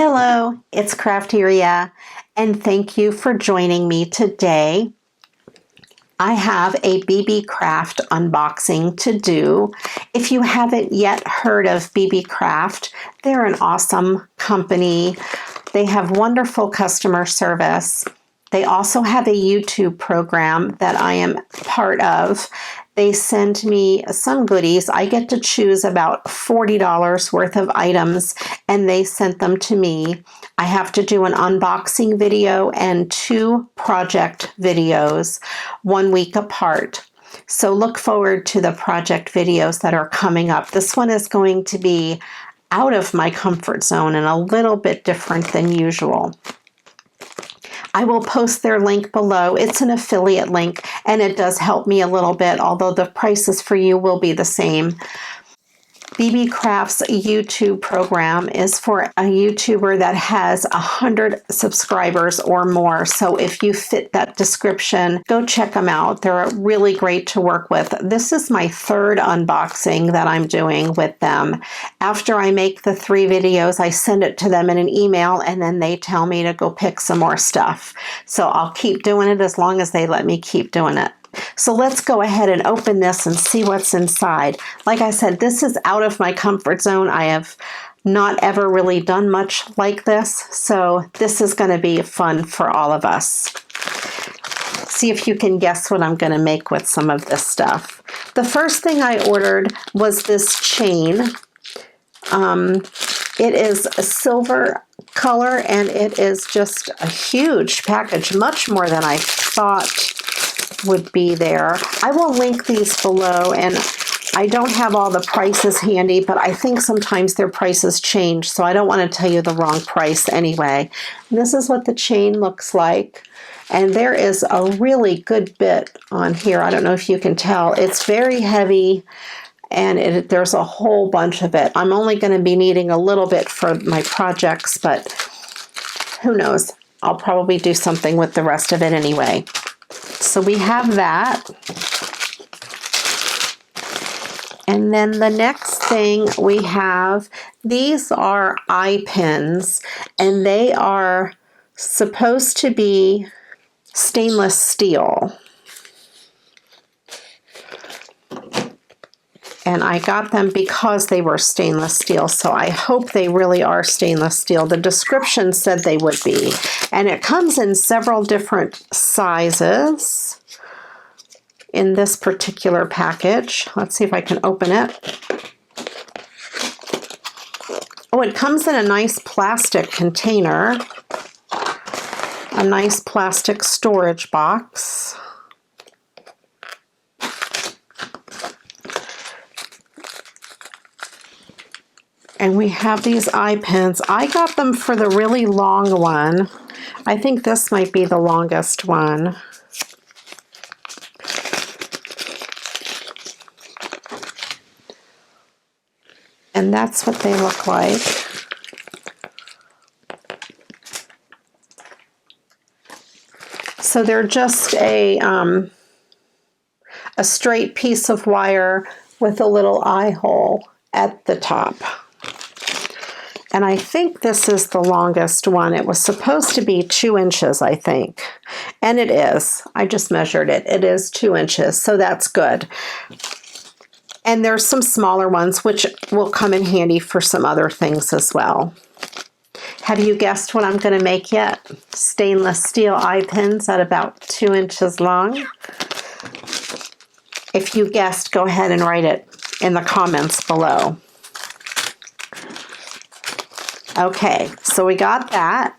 Hello, it's Crafteria, and thank you for joining me today. I have a BB Craft unboxing to do. If you haven't yet heard of BB Craft, they're an awesome company. They have wonderful customer service. They also have a YouTube program that I am part of. They send me some goodies. I get to choose about $40 worth of items, and they sent them to me. I have to do an unboxing video and 2 project videos 1 week apart. So look forward to the project videos that are coming up. This one is going to be out of my comfort zone and a little bit different than usual. I will post their link below. It's an affiliate link, and it does help me a little bit, although the prices for you will be the same. BB Craft's YouTube program is for a YouTuber that has 100 subscribers or more. So if you fit that description, go check them out. They're really great to work with. This is my 3rd unboxing that I'm doing with them. After I make the 3 videos, I send it to them in an email, and then they tell me to go pick some more stuff. So I'll keep doing it as long as they let me keep doing it. So let's go ahead and open this and see what's inside. Like I said, this is out of my comfort zone. I have not ever really done much like this, so this is going to be fun for all of us. See if you can guess what I'm going to make with some of this stuff. The first thing I ordered was this chain. It is a silver color, and it is just a huge package, much more than I thought would be there. I will link these below, and I don't have all the prices handy, but I think sometimes their prices change, so I don't want to tell you the wrong price anyway. And this is what the chain looks like, and there is a really good bit on here. I don't know if you can tell. It's very heavy, and there's a whole bunch of it. I'm only going to be needing a little bit for my projects, but who knows? I'll probably do something with the rest of it anyway. So we have that. And then the next thing we have, these are eye pins, and they are supposed to be stainless steel. And I got them because they were stainless steel, so I hope they really are stainless steel. The description said they would be. And it comes in several different sizes in this particular package. Let's see if I can open it. Oh, it comes in a nice plastic container, a nice plastic storage box. And we have these eye pins. I got them for the really long one. I think this might be the longest one. And that's what they look like. So they're just a straight piece of wire with a little eye hole at the top. And I think this is the longest one. It was supposed to be 2 inches, I think. And it is. I just measured it. It is 2 inches, so that's good. And there's some smaller ones, which will come in handy for some other things as well. Have you guessed what I'm going to make yet? Stainless steel eye pins at about 2 inches long. If you guessed, go ahead and write it in the comments below. Okay, so we got that.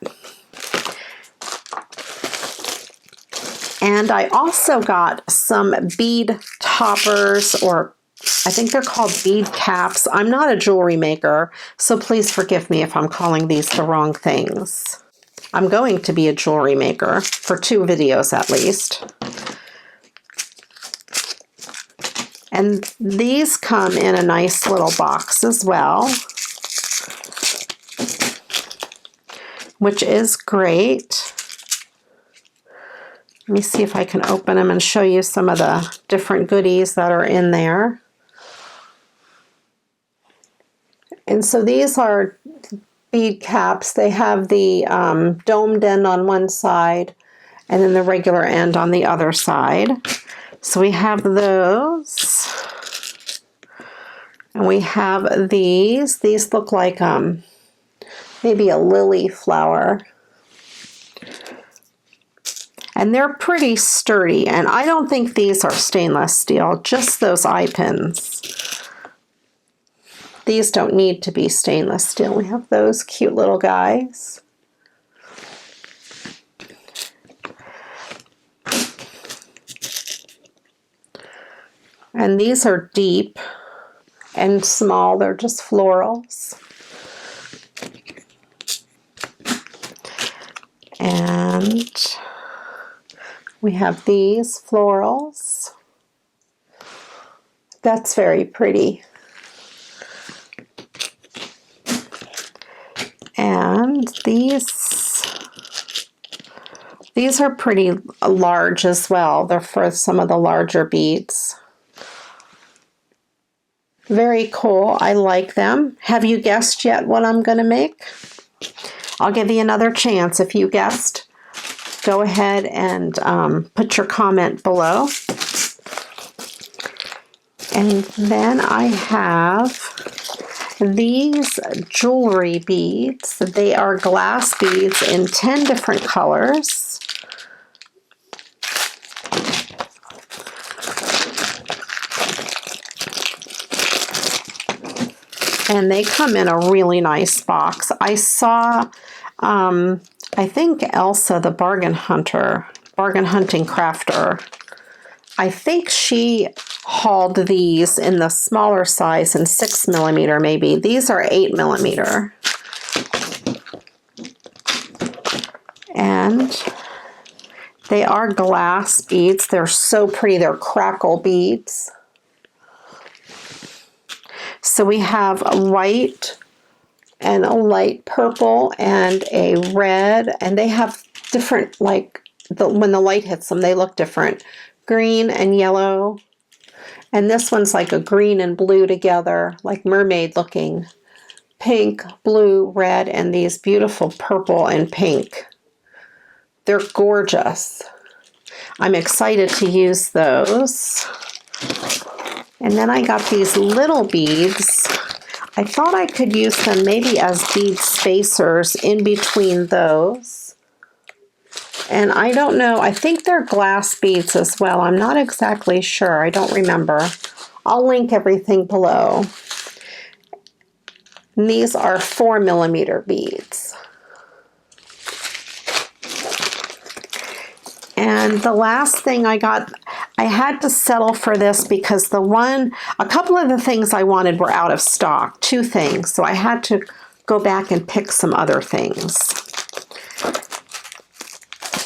And I also got some bead toppers, or I think they're called bead caps. I'm not a jewelry maker, so please forgive me if I'm calling these the wrong things. I'm going to be a jewelry maker for 2 videos at least. And these come in a nice little box as well, which is great. Let me see if I can open them and show you some of the different goodies that are in there. And so these are bead caps. They have the domed end on one side and then the regular end on the other side. So we have those. And we have these. These look like maybe a lily flower. And they're pretty sturdy. And I don't think these are stainless steel, just those eye pins. These don't need to be stainless steel. We have those cute little guys. And these are deep and small. They're just florals. And we have these florals. That's very pretty. And these are pretty large as well. They're for some of the larger beads. Very cool. I like them. Have you guessed yet what I'm going to make? I'll give you another chance. If you guessed, go ahead and put your comment below. And then I have these jewelry beads. They are glass beads in 10 different colors. And they come in a really nice box. I saw, I think Elsa, the bargain hunting crafter, I think she hauled these in the smaller size in 6mm maybe. These are 8mm. And they are glass beads. They're so pretty. They're crackle beads. So we have a white and a light purple and a red, and they have different, like, when the light hits them, they look different. Green and yellow. And this one's like a green and blue together, like mermaid looking. Pink, blue, red, and these beautiful purple and pink. They're gorgeous. I'm excited to use those. And then I got these little beads. I thought I could use them maybe as bead spacers in between those. And I don't know, I think they're glass beads as well. I'm not exactly sure, I don't remember. I'll link everything below. And these are 4mm beads. And the last thing I got, I had to settle for this because a couple of the things I wanted were out of stock, 2 things. So I had to go back and pick some other things.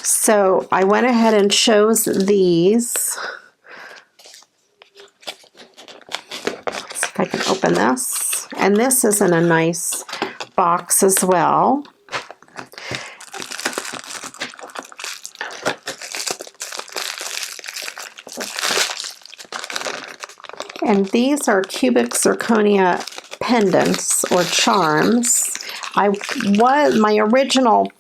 So I went ahead and chose these. Let's see if I can open this. And this is in a nice box as well. And these are cubic zirconia pendants or charms. My original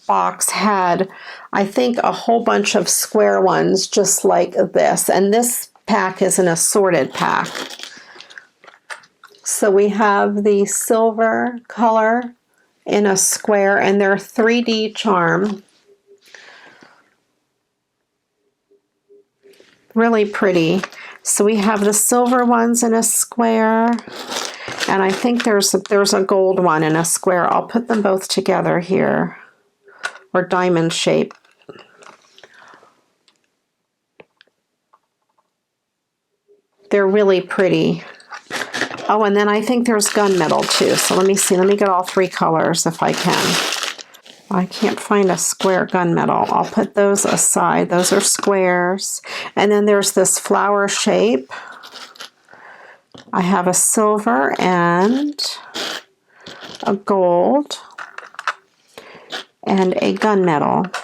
box had, I think, a whole bunch of square ones just like this. And this pack is an assorted pack. So we have the silver color in a square, and they're 3D charm. Really pretty. So we have the silver ones in a square, and I think there's a gold one in a square. I'll put them both together here, or diamond shape. They're really pretty. Oh, and then I think there's gunmetal too. So let me see. Let me get all 3 colors if I can. I can't find a square gunmetal. I'll put those aside. Those are squares. And then there's this flower shape. I have a silver and a gold and a gunmetal.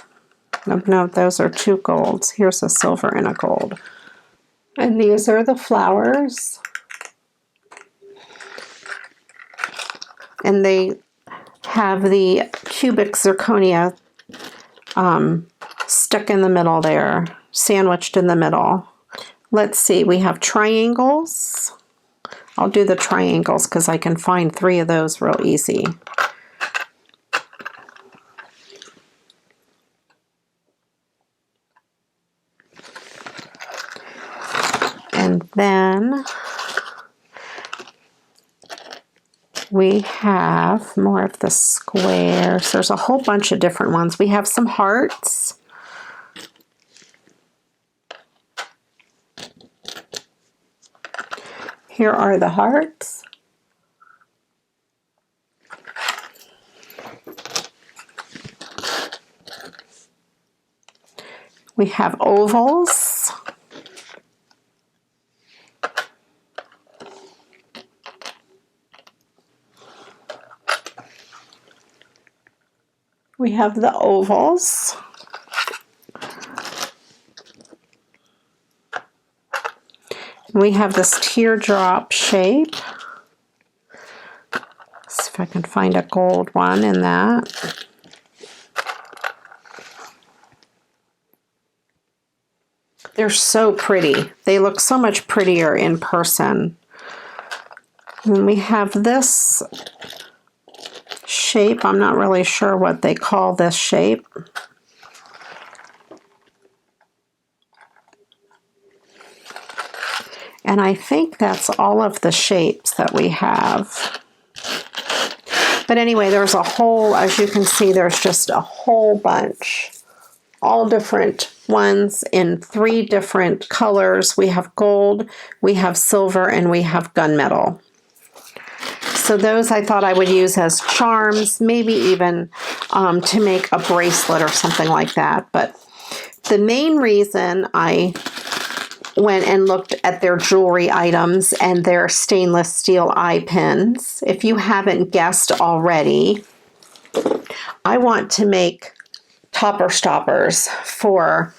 No, those are 2 golds. Here's a silver and a gold. And these are the flowers. And have the cubic zirconia stuck in the middle there, sandwiched in the middle. Let's see, we have triangles. I'll do the triangles because I can find 3 of those real easy. And then we have more of the squares. There's a whole bunch of different ones. We have some hearts. Here are the hearts. We have ovals. We have the ovals. We have this teardrop shape. See if I can find a gold one in that. They're so pretty. They look so much prettier in person. And we have this shape. I'm not really sure what they call this shape. And I think that's all of the shapes that we have. But anyway, there's a whole, as you can see, there's just a whole bunch. All different ones in 3 different colors. We have gold, we have silver, and we have gunmetal. So those I thought I would use as charms, maybe even to make a bracelet or something like that. But the main reason I went and looked at their jewelry items and their stainless steel eye pins, if you haven't guessed already, I want to make topper stoppers for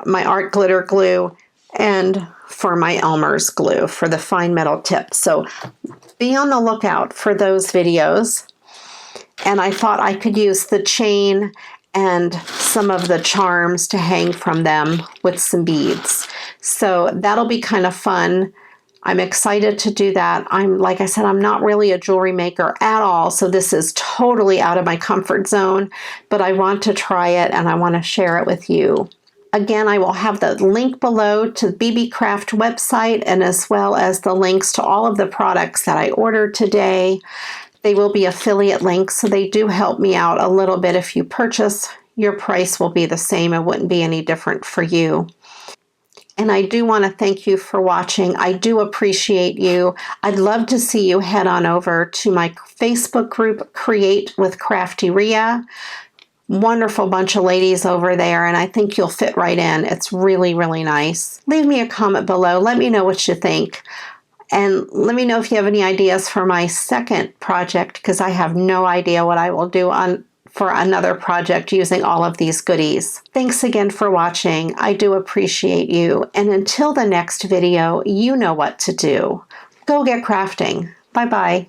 my art glitter glue and for my Elmer's glue for the fine metal tips. So be on the lookout for those videos. And I thought I could use the chain and some of the charms to hang from them with some beads. So that'll be kind of fun. I'm excited to do that. Like I said, I'm not really a jewelry maker at all, so this is totally out of my comfort zone, but I want to try it and I want to share it with you. Again, I will have the link below to the BB Craft website and as well as the links to all of the products that I ordered today. They will be affiliate links, so they do help me out a little bit. If you purchase, your price will be the same. It wouldn't be any different for you. And I do want to thank you for watching. I do appreciate you. I'd love to see you head on over to my Facebook group, Create with Crafty Rhea. Wonderful bunch of ladies over there, and I think you'll fit right in. It's really, really nice. Leave me a comment below. Let me know what you think. And let me know if you have any ideas for my second project, because I have no idea what I will do for another project using all of these goodies. Thanks again for watching. I do appreciate you. And until the next video, you know what to do. Go get crafting. Bye-bye.